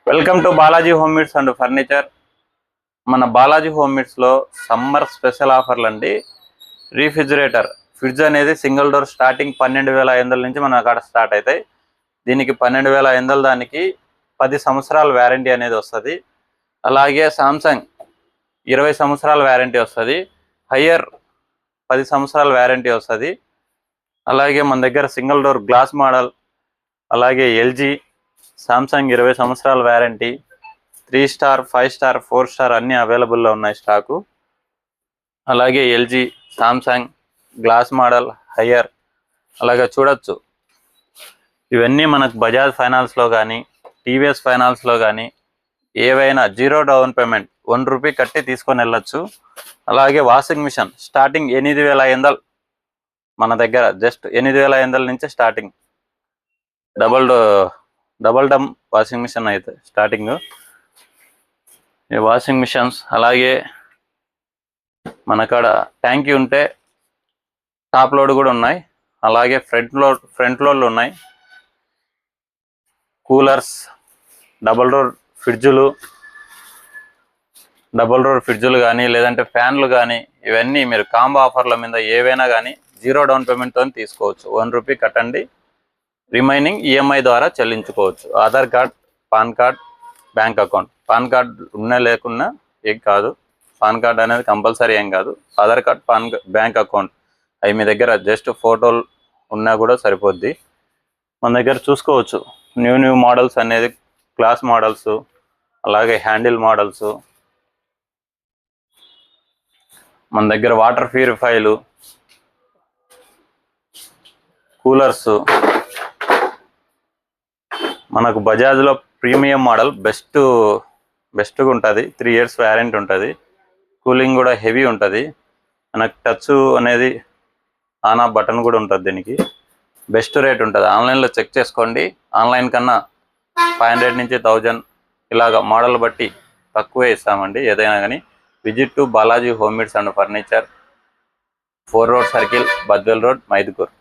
Welcome to Balaji home needs and furniture. మన Balaji home మీడ్స్లో summer special ఆఫర్లు అండి. రీఫ్రిజిరేటర్ ఫ్రిడ్జ్ అనేది సింగిల్ డోర్ స్టార్టింగ్ 12,500 నుంచి మన అక్కడ స్టార్ట్ అవుతాయి. దీనికి 12,500 దానికి 10 సంవత్సరాల వ్యారంటీ అనేది వస్తుంది. అలాగే సామ్సంగ్ 20 సంవత్సరాల వ్యారంటీ వస్తుంది. హయ్యర్ 10 సంవత్సరాల వ్యారంటీ వస్తుంది. అలాగే మన దగ్గర సింగిల్ డోర్ గ్లాస్ మోడల్, అలాగే ఎల్జీ సామ్సంగ్ 20 సంవత్సరాల వ్యారంటీ, 3 స్టార్ 5 స్టార్ 4 స్టార్ అన్నీ అవైలబుల్లో ఉన్నాయి స్టాకు. అలాగే LG, Samsung glass model, higher అలాగే చూడొచ్చు. ఇవన్నీ మనకు బజాజ్ ఫైనాన్స్లో కానీ టీవీఎస్ ఫైనాన్స్లో కానీ ఏవైనా 0 డౌన్ పేమెంట్ 1 రూపీ కట్టి తీసుకొని వెళ్ళొచ్చు. అలాగే వాషింగ్ మిషన్ స్టార్టింగ్ 8,500 మన దగ్గర, జస్ట్ 8,500 నుంచి స్టార్టింగ్. డబల్ డమ్ వాషింగ్ మిషన్ అయితే స్టార్టింగ్ ఈ వాషింగ్ మిషన్స్. అలాగే మనకాడ ట్యాంకీ ఉంటే టాప్ లోడ్ కూడా ఉన్నాయి. అలాగే ఫ్రంట్ లోడ్లు ఉన్నాయి. కూలర్స్, డబల్ డోర్ ఫ్రిడ్జులు కానీ లేదంటే ఫ్యాన్లు కానీ ఇవన్నీ మీరు కాంబో ఆఫర్ల మీద ఏవైనా కానీ 0 డౌన్ పేమెంట్తో తీసుకోవచ్చు. 1 రూపీ కట్టండి, రిమైనింగ్ ఈఎంఐ ద్వారా చెల్లించుకోవచ్చు. Aadhaar card, PAN card, bank account. PAN card ఉన్నా లేకున్నా ఏం కాదు, పాన్ కార్డ్ అనేది కంపల్సరీ ఏం కాదు. ఆధార్ కార్డ్, బ్యాంక్ అకౌంట్ అవి మీ దగ్గర జస్ట్ ఫోటోలు ఉన్నా కూడా సరిపోద్ది. మన దగ్గర చూసుకోవచ్చు న్యూ మోడల్స్ అనేది, గ్లాస్ మోడల్స్, అలాగే హ్యాండిల్ మోడల్స్. మన దగ్గర వాటర్ ప్యూరిఫైలు, కూలర్స్. మనకు బజాజ్లో ప్రీమియం మోడల్ బెస్ట్గా ఉంటుంది. 3 ఇయర్స్ వ్యారంటీ ఉంటుంది. కూలింగ్ కూడా హెవీ ఉంటుంది. మనకు టచ్ అనేది ఆన్ ఆఫ్ బటన్ కూడా ఉంటుంది. దీనికి బెస్ట్ రేట్ ఉంటుంది. ఆన్లైన్లో చెక్ చేసుకోండి. ఆన్లైన్ కన్నా 500 నుంచి 1000 ఇలాగ మోడల్ బట్టి తక్కువే ఇస్తామండి ఏదైనా కానీ. Visit to Balaji home needs and furniture, 4 road circle, Badvel road, Mydukur.